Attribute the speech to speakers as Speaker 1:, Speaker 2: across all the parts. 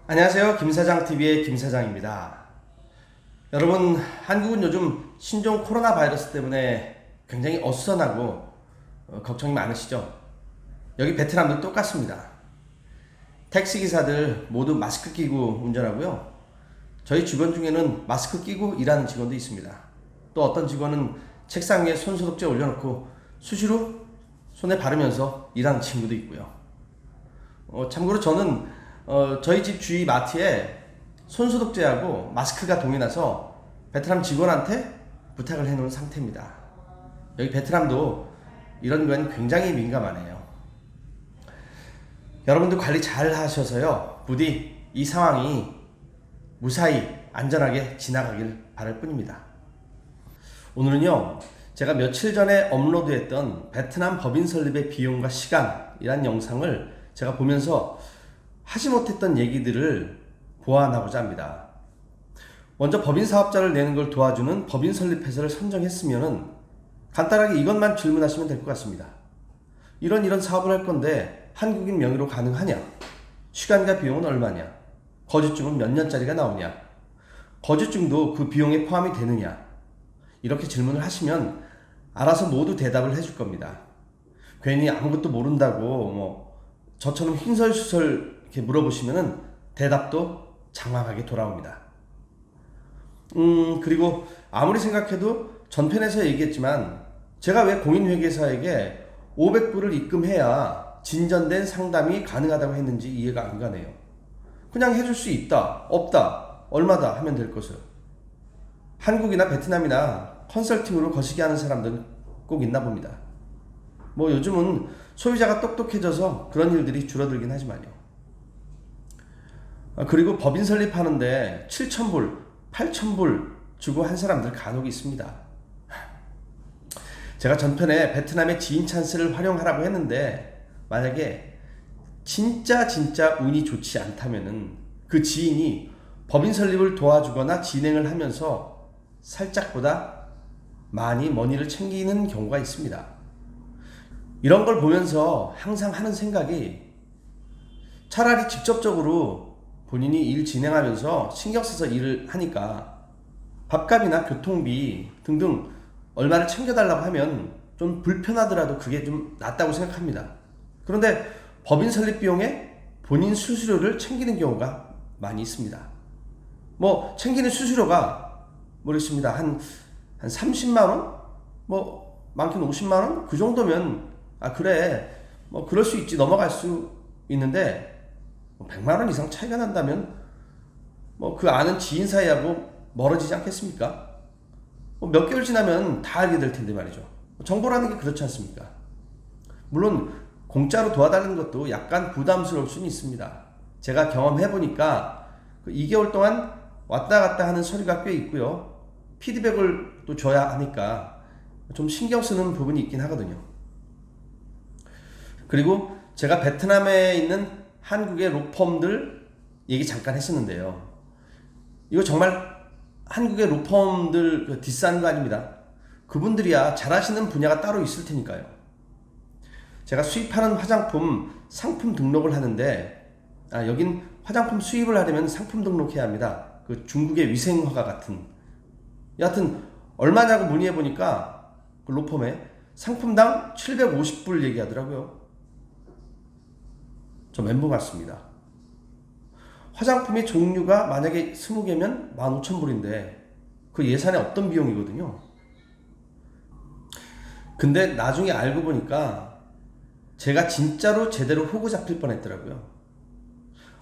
Speaker 1: 안녕하세요. 김사장TV의 김사장입니다. 여러분, 한국은 요즘 신종 코로나 바이러스 때문에 굉장히 어수선하고 걱정이 많으시죠? 여기 베트남도 똑같습니다. 택시기사들 모두 마스크 끼고 운전하고요. 저희 직원 중에는 마스크 끼고 일하는 직원도 있습니다. 또 어떤 직원은 책상 위에 손소독제 올려놓고 수시로 손에 바르면서 일하는 친구도 있고요. 참고로 저는 저희 집 주위 마트에 손소독제하고 마스크가 동이 나서 베트남 직원한테 부탁을 해놓은 상태입니다. 여기 베트남도 이런 건 굉장히 민감하네요. 여러분들 관리 잘 하셔서요. 부디 이 상황이 무사히 안전하게 지나가길 바랄 뿐입니다. 오늘은요, 제가 며칠 전에 업로드했던 베트남 법인 설립의 비용과 시간이란 영상을 제가 보면서 하지 못했던 얘기들을 보완하고자 합니다. 먼저 법인 사업자를 내는 걸 도와주는 법인 설립 회사를 선정했으면은 간단하게 이것만 질문하시면 될 것 같습니다. 이런 사업을 할 건데 한국인 명의로 가능하냐? 시간과 비용은 얼마냐? 거주증은 몇 년짜리가 나오냐? 거주증도 그 비용에 포함이 되느냐? 이렇게 질문을 하시면 알아서 모두 대답을 해줄 겁니다. 괜히 아무것도 모른다고 저처럼 흰설수설 이렇게 물어보시면은 대답도 장황하게 돌아옵니다. 그리고 아무리 생각해도 전편에서 얘기했지만 제가 왜 공인회계사에게 500불을 입금해야 진전된 상담이 가능하다고 했는지 이해가 안 가네요. 그냥 해줄 수 있다, 없다, 얼마다 하면 될 것을. 한국이나 베트남이나 컨설팅으로 거시기 하는 사람들은 꼭 있나 봅니다. 요즘은 소유자가 똑똑해져서 그런 일들이 줄어들긴 하지만요. 그리고 법인 설립하는데 7,000불, 8,000불 주고 한 사람들 간혹 있습니다. 제가 전편에 베트남의 지인 찬스를 활용하라고 했는데 만약에 진짜 운이 좋지 않다면은 그 지인이 법인 설립을 도와주거나 진행을 하면서 살짝보다 많이 머니를 챙기는 경우가 있습니다. 이런 걸 보면서 항상 하는 생각이 차라리 직접적으로 본인이 일 진행하면서 신경 써서 일을 하니까 밥값이나 교통비 등등 얼마를 챙겨달라고 하면 좀 불편하더라도 그게 좀 낫다고 생각합니다. 그런데 법인 설립 비용에 본인 수수료를 챙기는 경우가 많이 있습니다. 챙기는 수수료가 모르겠습니다. 한 30만원? 많게는 50만원? 그 정도면 그래 그럴 수 있지 넘어갈 수 있는데 100만원 이상 차이가 난다면 그 아는 지인 사이하고 멀어지지 않겠습니까? 몇 개월 지나면 다 알게 될 텐데 말이죠. 정보라는 게 그렇지 않습니까? 물론 공짜로 도와달라는 것도 약간 부담스러울 수는 있습니다. 제가 경험해보니까 2개월 동안 왔다 갔다 하는 서류가 꽤 있고요. 피드백을 또 줘야 하니까 좀 신경 쓰는 부분이 있긴 하거든요. 그리고 제가 베트남에 있는 한국의 로펌들 얘기 잠깐 했었는데요. 이거 정말 한국의 로펌들 디스하는 거 아닙니다. 그분들이야 잘하시는 분야가 따로 있을 테니까요. 제가 수입하는 화장품 상품 등록을 하는데 여긴 화장품 수입을 하려면 상품 등록해야 합니다. 그 중국의 위생화가 같은 여하튼 얼마냐고 문의해보니까 그 로펌에 상품당 750불 얘기하더라고요. 저 멘붕 왔습니다. 화장품의 종류가 만약에 20개면 15,000불인데 그 예산에 없던 비용이거든요. 근데 나중에 알고 보니까 제가 진짜로 제대로 호구 잡힐 뻔했더라고요.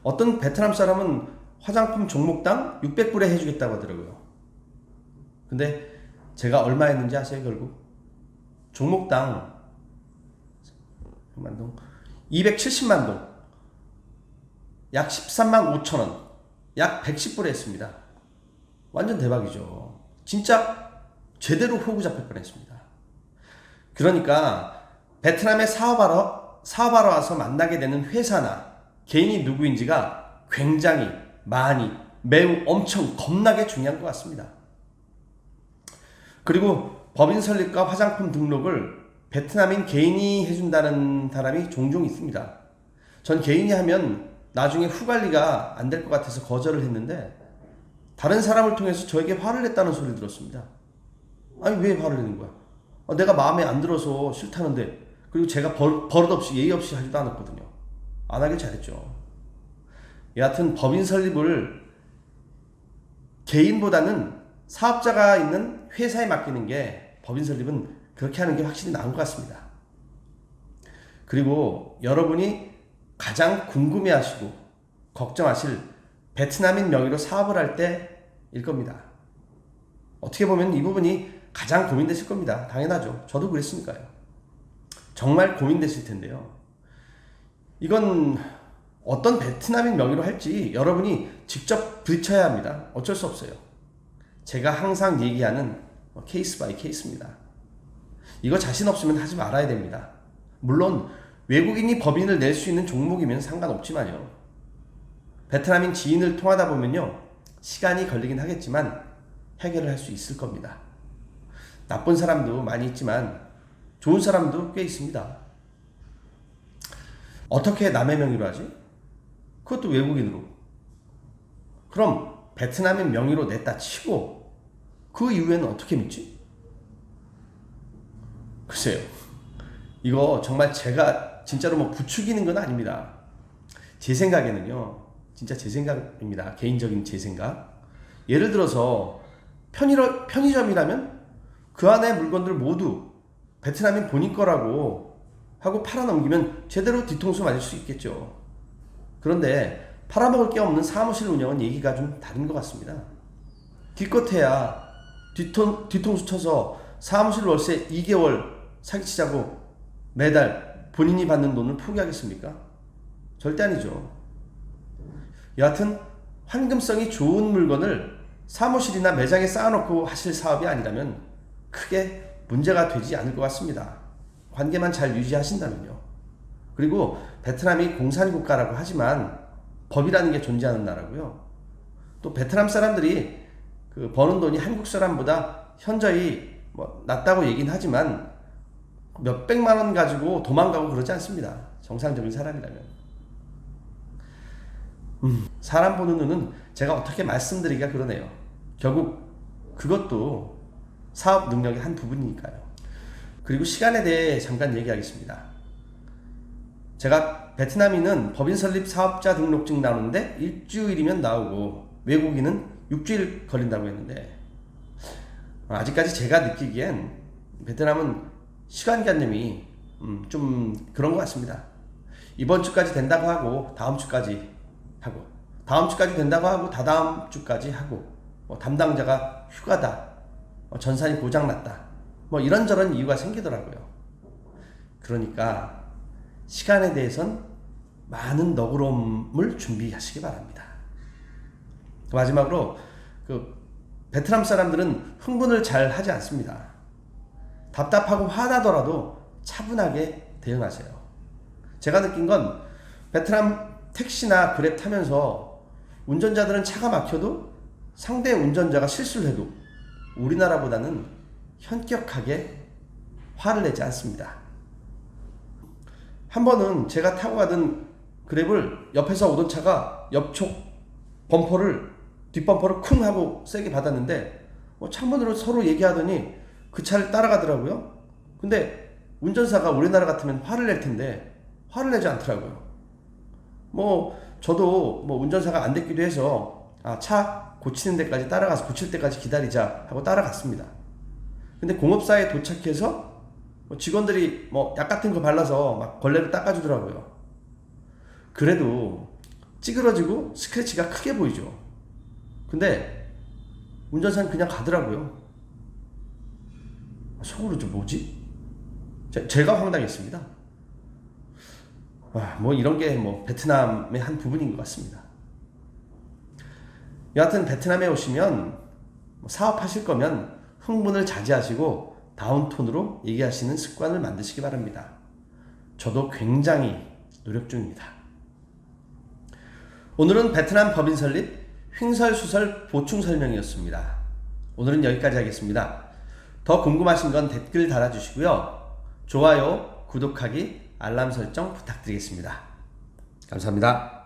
Speaker 1: 어떤 베트남 사람은 화장품 종목당 600불에 해주겠다고 하더라고요. 근데 제가 얼마 했는지 아세요? 결국 종목당 270만 동, 약 13만 5천 원, 약 110불에 했습니다. 완전 대박이죠. 진짜 제대로 호구 잡힐 뻔했습니다. 그러니까 베트남에 사업하러 와서 만나게 되는 회사나 개인이 누구인지가 굉장히 많이 매우 엄청 겁나게 중요한 것 같습니다. 그리고 법인 설립과 화장품 등록을 베트남인 개인이 해준다는 사람이 종종 있습니다. 전 개인이 하면 나중에 후관리가 안 될 것 같아서 거절을 했는데 다른 사람을 통해서 저에게 화를 냈다는 소리를 들었습니다. 아니 왜 화를 내는 거야? 내가 마음에 안 들어서 싫다는데, 그리고 제가 버릇없이 예의 없이 하지도 않았거든요. 안 하길 잘했죠. 여하튼 법인 설립을 개인보다는 사업자가 있는 회사에 맡기는 게, 법인 설립은 그렇게 하는 게 확실히 나은 것 같습니다. 그리고 여러분이 가장 궁금해하시고 걱정하실 베트남인 명의로 사업을 할 때일 겁니다. 어떻게 보면 이 부분이 가장 고민되실 겁니다. 당연하죠. 저도 그랬으니까요. 정말 고민되실 텐데요. 이건 어떤 베트남인 명의로 할지 여러분이 직접 부딪혀야 합니다. 어쩔 수 없어요. 제가 항상 얘기하는 케이스 바이 케이스입니다. 이거 자신 없으면 하지 말아야 됩니다. 물론 외국인이 법인을 낼 수 있는 종목이면 상관없지만요. 베트남인 지인을 통하다 보면요, 시간이 걸리긴 하겠지만 해결을 할 수 있을 겁니다. 나쁜 사람도 많이 있지만 좋은 사람도 꽤 있습니다. 어떻게 남의 명의로 하지? 그것도 외국인으로. 그럼 베트남인 명의로 냈다 치고 그 이후에는 어떻게 믿지? 글쎄요. 이거 정말 제가 진짜로 뭐 부추기는 건 아닙니다. 제 생각에는요, 진짜 제 생각입니다. 개인적인 제 생각. 예를 들어서 편의점이라면 그 안에 물건들 모두 베트남인 본인 거라고 하고 팔아넘기면 제대로 뒤통수 맞을 수 있겠죠. 그런데 팔아먹을 게 없는 사무실 운영은 얘기가 좀 다른 것 같습니다. 기껏해야 뒤통수 쳐서 사무실 월세 2개월 사기치자고 매달 본인이 받는 돈을 포기하겠습니까? 절대 아니죠. 여하튼 환금성이 좋은 물건을 사무실이나 매장에 쌓아놓고 하실 사업이 아니라면 크게 문제가 되지 않을 것 같습니다. 관계만 잘 유지하신다면요. 그리고 베트남이 공산국가라고 하지만 법이라는 게 존재하는 나라고요. 또 베트남 사람들이 버는 돈이 한국 사람보다 현저히 낮다고 얘기는 하지만 몇백만 원 가지고 도망가고 그러지 않습니다. 정상적인 사람이라면. 사람 보는 눈은 제가 어떻게 말씀드리기가 그러네요. 결국 그것도 사업 능력의 한 부분이니까요. 그리고 시간에 대해 잠깐 얘기하겠습니다. 제가 베트남인은 법인 설립 사업자 등록증 나오는데 일주일이면 나오고 외국인은 6주일 걸린다고 했는데, 아직까지 제가 느끼기엔 베트남은 시간관념이 좀 그런 것 같습니다. 이번 주까지 된다고 하고 다음 주까지 하고, 다음 주까지 된다고 하고 다다음 주까지 하고, 담당자가 휴가다, 전산이 고장났다, 이런저런 이유가 생기더라고요. 그러니까 시간에 대해선 많은 너그러움을 준비하시기 바랍니다. 마지막으로 베트남 사람들은 흥분을 잘 하지 않습니다. 답답하고 화나더라도 차분하게 대응하세요. 제가 느낀 건 베트남 택시나 그랩 타면서 운전자들은 차가 막혀도 상대 운전자가 실수를 해도 우리나라보다는 현격하게 화를 내지 않습니다. 한 번은 제가 타고 가던 그랩을 옆에서 오던 차가 옆쪽 뒷범퍼를 쿵 하고 세게 받았는데 창문으로 서로 얘기하더니 그 차를 따라가더라고요. 근데 운전사가 우리나라 같으면 화를 낼 텐데 화를 내지 않더라고요. 저도 운전사가 안 됐기도 해서 차 고치는 데까지 따라가서 고칠 때까지 기다리자 하고 따라갔습니다. 근데 공업사에 도착해서 직원들이 약 같은 거 발라서 막 걸레를 닦아주더라고요. 그래도 찌그러지고 스크래치가 크게 보이죠. 근데 운전사는 그냥 가더라고요. 속으로 좀 뭐지? 제가 황당했습니다. 이런 게 베트남의 한 부분인 것 같습니다. 여하튼 베트남에 오시면 사업하실 거면 흥분을 자제하시고 다운톤으로 얘기하시는 습관을 만드시기 바랍니다. 저도 굉장히 노력 중입니다. 오늘은 베트남 법인 설립 횡설수설 보충 설명이었습니다. 오늘은 여기까지 하겠습니다. 더 궁금하신 건 댓글 달아주시고요. 좋아요, 구독하기, 알람 설정 부탁드리겠습니다. 감사합니다.